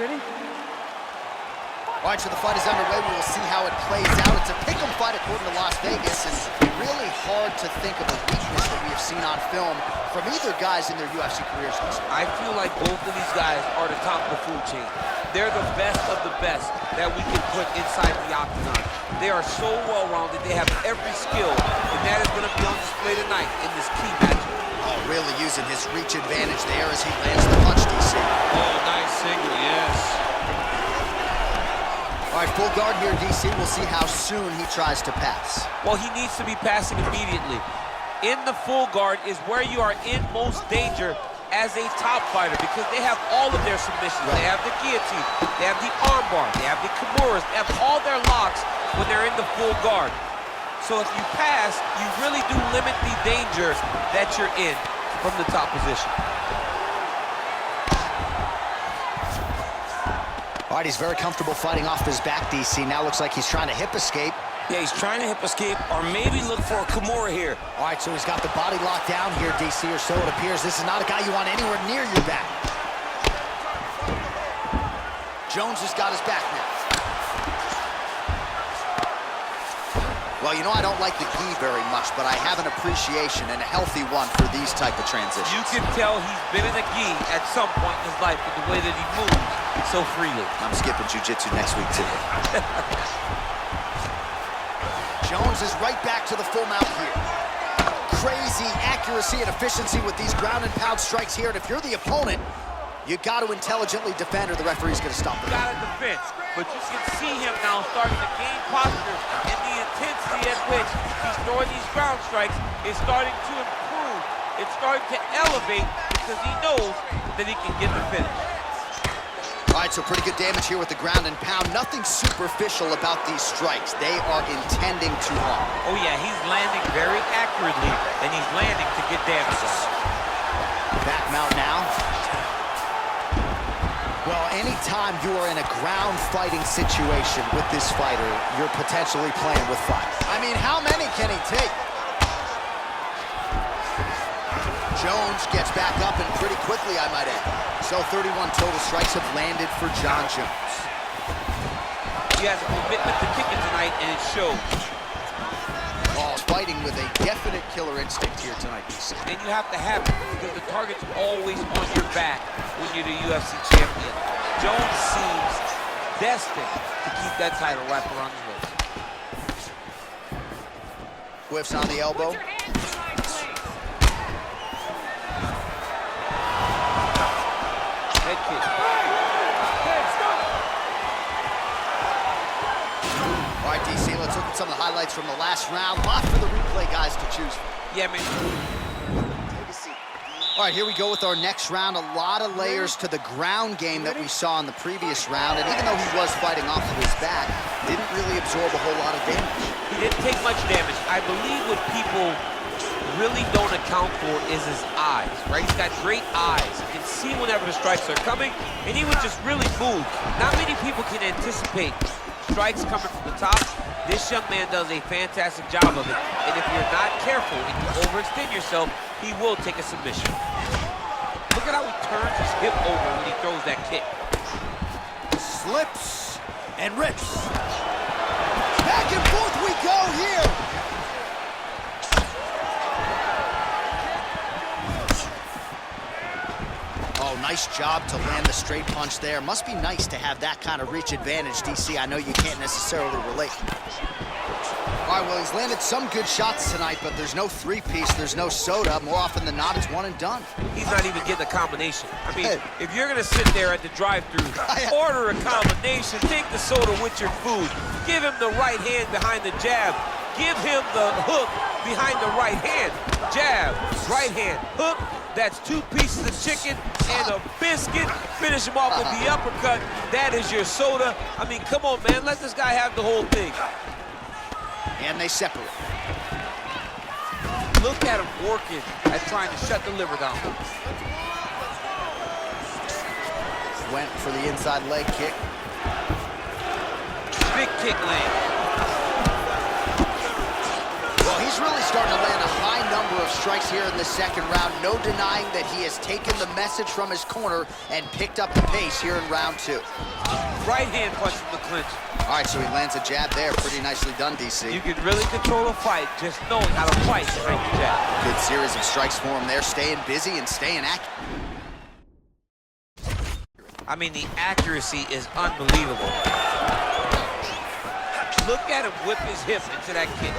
ready? All right, so the fight is underway. We will see how it plays out. It's a pick'em fight according to Las Vegas, and really hard to think of a weakness that we have seen on film from either guys in their UFC careers. I feel like both of these guys are the top of the food chain. They're the best of the best that we can put inside the octagon. They are so well-rounded. They have every skill, and that is going to be on display tonight in this key matchup. Oh, really using his reach advantage there as he lands the punch, DC. Oh, nice single, yes. All right, full guard here, DC. We'll see how soon he tries to pass. Well, he needs to be passing immediately. In the full guard is where you are in most danger as a top fighter because they have all of their submissions. Right. They have the guillotine, they have the armbar, they have the kimuras, they have all their locks when they're in the full guard. So if you pass, you really do limit the danger that you're in from the top position. All right, he's very comfortable fighting off his back, DC. Now looks like he's trying to hip escape. Yeah, he's trying to hip escape or maybe look for a kimura here. All right, so he's got the body locked down here, DC, or so it appears. This is not a guy you want anywhere near your back. Jones has got his back now. Well, you know, I don't like the gi very much, but I have an appreciation and a healthy one for these type of transitions. You can tell he's been in a gi at some point in his life with the way that he moves so freely. I'm skipping jiu-jitsu next week, too. Jones is right back to the full mount here. Crazy accuracy and efficiency with these ground and pound strikes here, and if you're the opponent, you got to intelligently defend or the referee's going to stop it. Got to defend, but you can see him now starting to gain posture, and the intensity at which he's throwing these ground strikes is starting to improve. It's starting to elevate because he knows that he can get the finish. All right, so pretty good damage here with the ground and pound. Nothing superficial about these strikes. They are intending to harm. Oh yeah, he's landing very accurately, and he's landing to get damage. Back mount now. Well, anytime you are in a ground fighting situation with this fighter, you're potentially playing with fire. I mean, how many can he take? Jones gets back up and pretty quickly, I might add. So 31 total strikes have landed for John Jones. He has a commitment to kicking tonight, and it shows. Oh, fighting with a definite killer instinct here tonight, DC. And you have to have it because the target's always on your back when you're the UFC champion. Jones seems destined to keep that title wrapped around his waist. Whiffs on the elbow. Head kick. All right, DC, let's look at some of the highlights from the last round. Lot for the replay guys to choose from. Yeah, man. Take a seat. All right, here we go with our next round. A lot of layers to the ground game that we saw in the previous round. And even though he was fighting off of his back, didn't really absorb a whole lot of damage. He didn't take much damage. I believe what people really don't account for is his eyes, right? He's got great eyes. He can see whenever the strikes are coming, and he would just really move. Not many people can anticipate strikes coming from the top. This young man does a fantastic job of it. And if you're not careful and you overextend yourself, he will take a submission. Look at how he turns his hip over when he throws that kick. Slips and rips. Back and forth we go here. Oh, nice job to land the straight punch there. Must be nice to have that kind of reach advantage, DC. I know you can't necessarily relate. All right, well, he's landed some good shots tonight, but there's no three-piece, there's no soda. More often than not, it's one and done. He's not even getting a combination. I mean, if you're gonna sit there at the drive-thru, order a combination, take the soda with your food, give him the right hand behind the jab, give him the hook behind the right hand, jab, right hand, hook. That's 2 pieces of chicken and a biscuit. Finish him off with the uppercut. That is your soda. I mean, come on, man. Let this guy have the whole thing. And they separate. Look at him working at trying to shut the liver down. Went for the inside leg kick. Big kick land. Well, he's really starting to land a high number of of strikes here in the second round. No denying that he has taken the message from his corner and picked up the pace here in round 2. Right hand punch from the clinch. All right, so he lands a jab there. Pretty nicely done, DC. You can really control a fight just knowing how to fight behind the jab. Good series of strikes for him there, staying busy and staying active. I mean, the accuracy is unbelievable. Look at him whip his hip into that kick.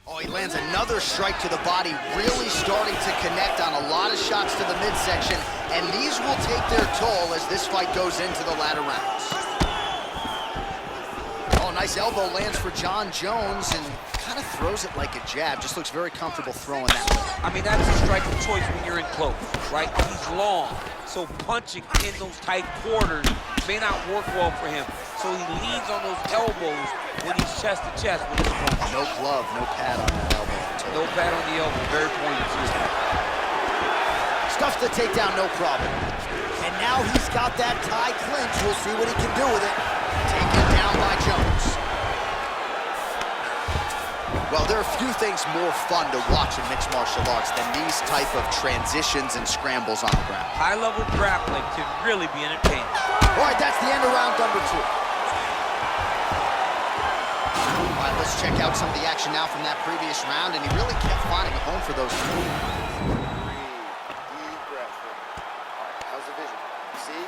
Oh, he lands another strike to the body, really starting to connect on a lot of shots to the midsection, and these will take their toll as this fight goes into the latter rounds. Oh, nice elbow lands for John Jones, and kind of throws it like a jab. Just looks very comfortable throwing that way. I mean, that's a strike of choice when you're in close, right? He's long, so punching in those tight quarters may not work well for him. So he leans on those elbows when he's chest to chest with his opponent. No glove, no pad on that elbow. No pad on the elbow, very pointed too. Stuffs the takedown, no problem. And now he's got that tie clinch. We'll see what he can do with it. Taken down by Jones. Well, there are few things more fun to watch in mixed martial arts than these type of transitions and scrambles on the ground. High-level grappling can really be entertaining. All right, that's the end of round number 2. All right, let's check out some of the action now from that previous round, and he really kept finding a home for those two. Breathe. Deep breath. All right, how's the vision? See?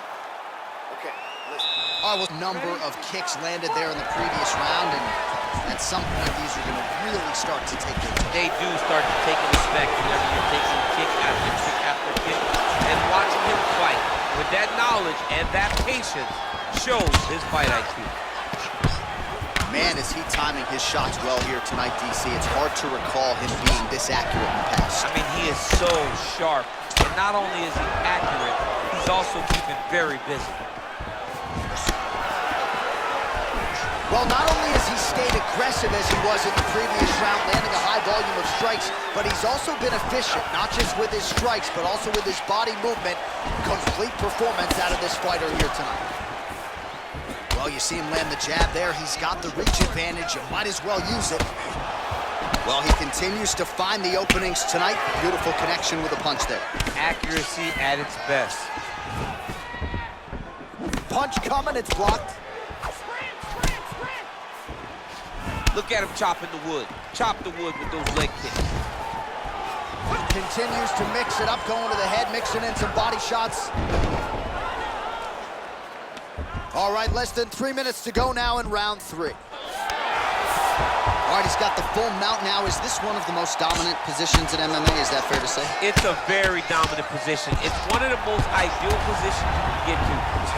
Okay, listen. All right, well, number of kicks landed there in the previous round, and at some point, these are going to really start to take their toll. They do start to take effect whenever you're taking kick after kick after kick. And watching him fight with that knowledge and that patience shows his fight IQ. Man, is he timing his shots well here tonight, DC. It's hard to recall him being this accurate in the past. I mean, he is so sharp. And not only is he accurate, he's also keeping very busy. Well, not only has he stayed aggressive as he was in the previous round, landing a high volume of strikes, but he's also been efficient, not just with his strikes, but also with his body movement. Complete performance out of this fighter here tonight. Well, you see him land the jab there. He's got the reach advantage. You might as well use it. Well, he continues to find the openings tonight. Beautiful connection with a punch there. Accuracy at its best. Punch coming, it's blocked. Look at him chopping the wood. chop the wood with those leg kicks. Continues to mix it up, going to the head, mixing in some body shots. All right, less than 3 minutes to go now in round 3. All right, he's got the full mount now. Is this one of the most dominant positions in MMA? Is that fair to say? It's a very dominant position. It's one of the most ideal positions you can get to,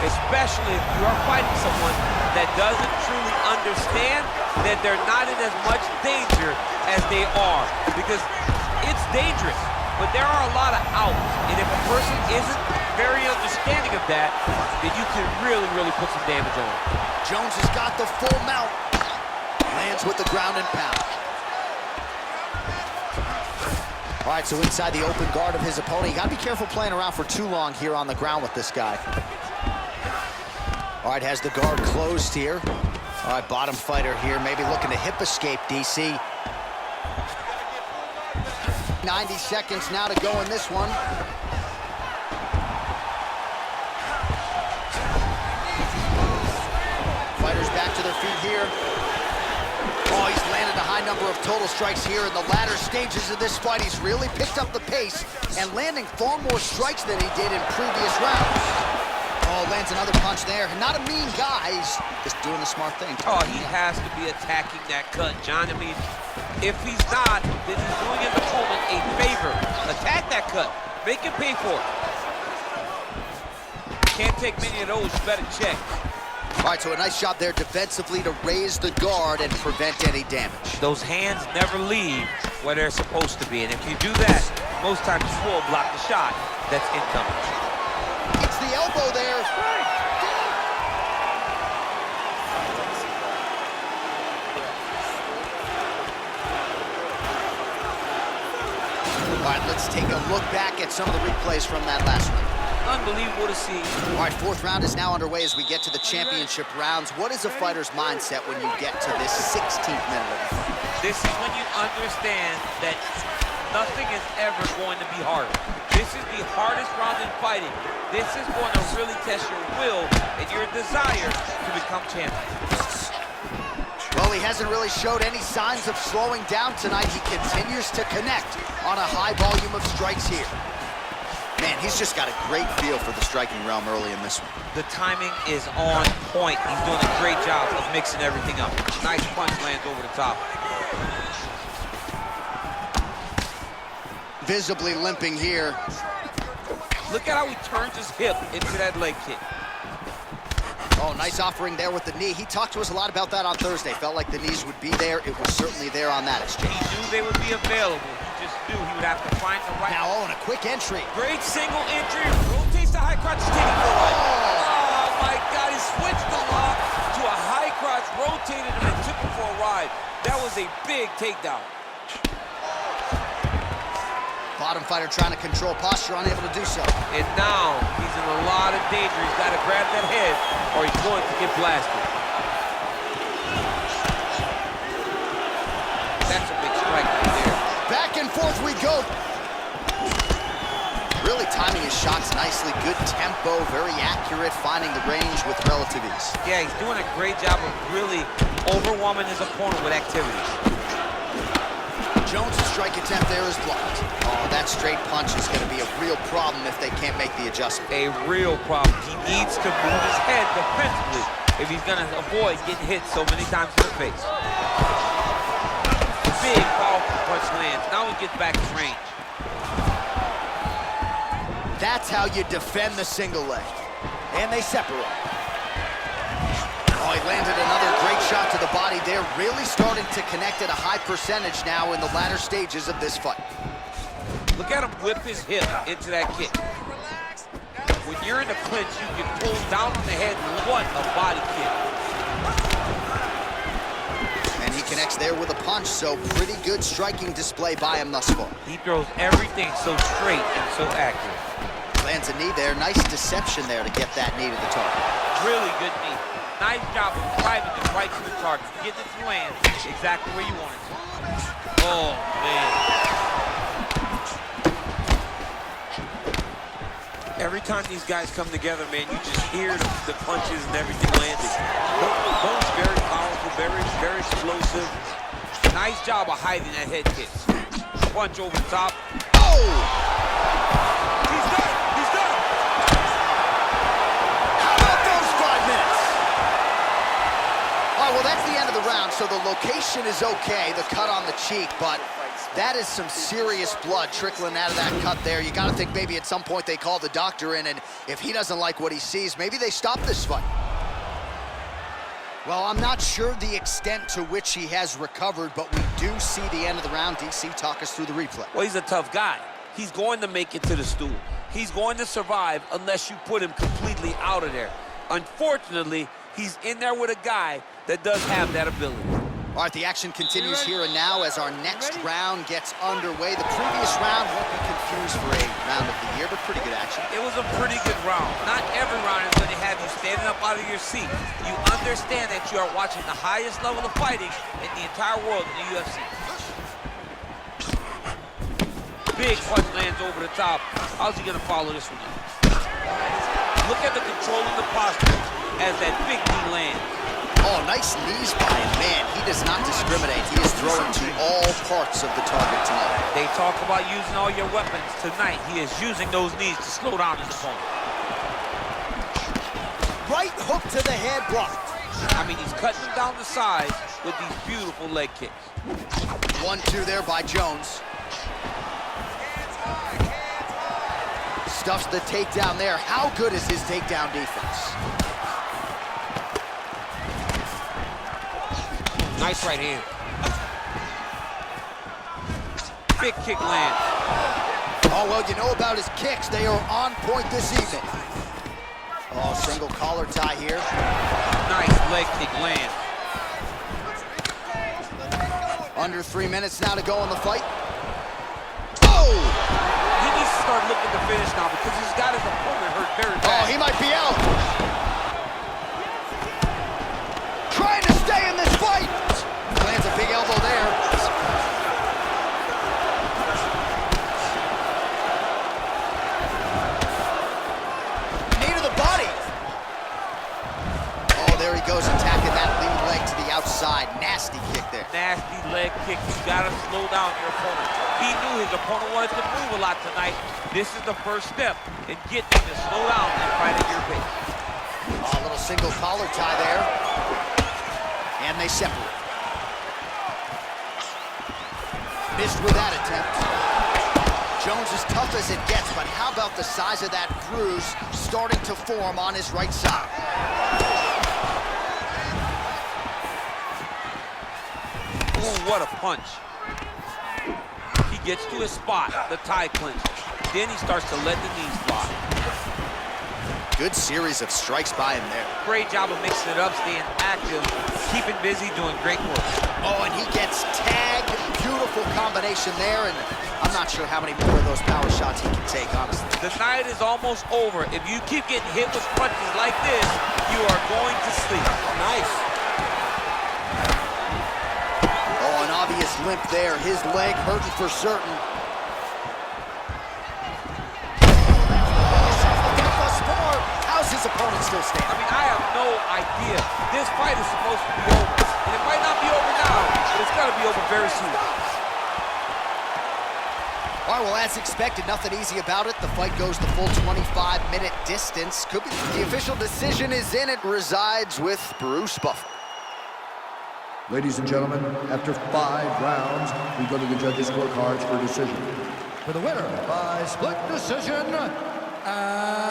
especially if you are fighting someone that doesn't truly understand that they're not in as much danger as they are. Because it's dangerous, but there are a lot of outs. And if a person isn't very understanding of that, then you can really, really put some damage on them. Jones has got the full mount. Lands with the ground and pound. All right, so inside the open guard of his opponent. You gotta be careful playing around for too long here on the ground with this guy. All right, has the guard closed here. All right, bottom fighter here, maybe looking to hip escape, DC. 90 seconds now to go in this one. Fighters back to their feet here. Oh, he's landed a high number of total strikes here in the latter stages of this fight. He's really picked up the pace and landing far more strikes than he did in previous rounds. Oh, lands another punch there. Not a mean guy. He's just doing the smart thing. Oh, he has to be attacking that cut, John. I mean, if he's not, then he's doing his opponent a favor. Attack that cut. Make him pay for it. Can't take many of those. You better check. All right, so a nice job there defensively to raise the guard and prevent any damage. Those hands never leave where they're supposed to be. And if you do that, most times you will block the shot that's incoming. It's the elbow there. All right, let's take a look back at some of the replays from that last round. Unbelievable to see. All right, 4th round is now underway as we get to the championship rounds. What is a fighter's mindset when you get to this 16th minute of the fight? This is when you understand that nothing is ever going to be harder. This is the hardest round in fighting. This is going to really test your will and your desire to become champion. Well, he hasn't really showed any signs of slowing down tonight. He continues to connect on a high volume of strikes here. Man, he's just got a great feel for the striking realm early in this one. The timing is on point. He's doing a great job of mixing everything up. Nice punch lands over the top. Visibly limping here. Look at how he turns his hip into that leg kick. Oh, nice offering there with the knee. He talked to us a lot about that on Thursday. Felt like the knees would be there. It was certainly there on that exchange. He knew they would be available. He just knew he would have to find the right... Now, and a quick entry. Great single entry. Rotates the high crotch, taking for a ride. Oh, my God. He switched the lock to a high crotch, rotated him, and took him for a ride. That was a big takedown. Bottom fighter trying to control posture, unable to do so. And now he's in a lot of danger. He's got to grab that head or he's going to get blasted. That's a big strike right there. Back and forth we go. Really timing his shots nicely. Good tempo, very accurate, finding the range with relative ease. Yeah, he's doing a great job of really overwhelming his opponent with activity. Jones' strike attempt there is blocked. Oh, that straight punch is going to be a real problem if they can't make the adjustment. A real problem. He needs to move his head defensively if he's going to avoid getting hit so many times in the face. Big, powerful punch lands. Now he gets back in range. That's how you defend the single leg. And they separate. Oh, he landed another great shot to the body there. Really starting to connect at a high percentage now in the latter stages of this fight. Look at him whip his hip into that kick. When you're in the clinch, you can pull down on the head. What a body kick. And he connects there with a punch, so pretty good striking display by him thus far. He throws everything so straight and so accurate. Lands a knee there. Nice deception there to get that knee to the target. Really good knee. Nice job of driving it right to the target. Getting it to land exactly where you want it to. Oh, man. Every time these guys come together, man, you just hear the punches and everything landing. Both very powerful, very explosive. Nice job of hiding that head kick. Punch over the top. Oh! He's done. He's done. How about those 5 minutes? All right, well, that's the end of the round, so the location is okay, the cut on the cheek, but that is some serious blood trickling out of that cut there. You got to think maybe at some point they call the doctor in, and if he doesn't like what he sees, maybe they stop this fight. Well, I'm not sure the extent to which he has recovered, but we do see the end of the round. DC, talk us through the replay. Well, he's a tough guy. He's going to make it to the stool. He's going to survive unless you put him completely out of there. Unfortunately, he's in there with a guy that does have that ability. All right, the action continues here and now as our next round gets underway. The previous round won't be confused for a round of the year, but pretty good action. It was a pretty good round. Not every round is going to have you standing up out of your seat. You understand that you are watching the highest level of fighting in the entire world in the UFC. Big punch lands over the top. How's he going to follow this one up? Look at the control of the posture as that big knee lands. Oh, nice knees by him. Man, he does not discriminate. He is throwing to all parts of the target tonight. They talk about using all your weapons. Tonight, he is using those knees to slow down his opponent. Right hook to the head blocked. I mean, he's cutting down the sides with these beautiful leg kicks. 1-2 there by Jones. Stuffs the takedown there. How good is his takedown defense? Nice right hand. Big kick lands. Oh, well, you know about his kicks. They are on point this evening. Oh, single collar tie here. Nice leg kick lands. Under 3 minutes now to go in the fight. Oh! He needs to start looking to finish now because he's got his opponent hurt very bad. Oh, he might be out. Trying to stay in this fight. Lands a big elbow there. Knee to the body. Oh, there he goes, attacking that lead leg to the outside. Nasty kick there. Nasty leg kick. You gotta slow down your opponent. He knew his opponent wanted to move a lot tonight. This is the first step in getting him to slow down and fight at your pace. Oh, a little single collar tie there. And they separate. Missed with that attempt. Jones is tough as it gets, but how about the size of that bruise starting to form on his right side? Ooh, what a punch. He gets to his spot, the tie clinch. Then he starts to let the knees fly. Good series of strikes by him there. Great job of mixing it up, staying active, keeping busy, doing great work. Oh, and he gets tagged. Beautiful combination there, and I'm not sure how many more of those power shots he can take, honestly. The night is almost over. If you keep getting hit with punches like this, you are going to sleep. Nice. Oh, an obvious limp there. His leg hurting for certain. How's his opponent still standing? I mean, I have no idea. This fight is supposed to be over. And it might not be over now, but it's got to be over very soon. All right, well, as expected, nothing easy about it. The fight goes the full 25-minute distance. Could be the official decision is in. It resides with Bruce Buffer. Ladies and gentlemen, after 5 rounds, we go to the judges' scorecards for decision. For the winner by split decision, and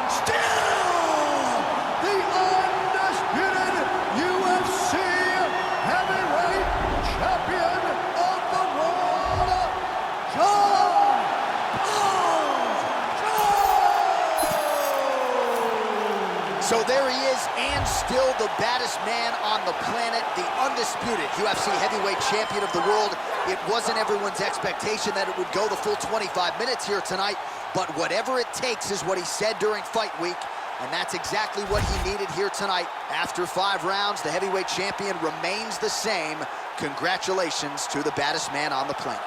still the undisputed UFC heavyweight champion of the world, John Jones! So there he is, and still the baddest man on the planet, the undisputed UFC heavyweight champion of the world. It wasn't everyone's expectation that it would go the full 25 minutes here tonight, but whatever it takes is what he said during fight week, and that's exactly what he needed here tonight. After 5 rounds, the heavyweight champion remains the same. Congratulations to the baddest man on the planet.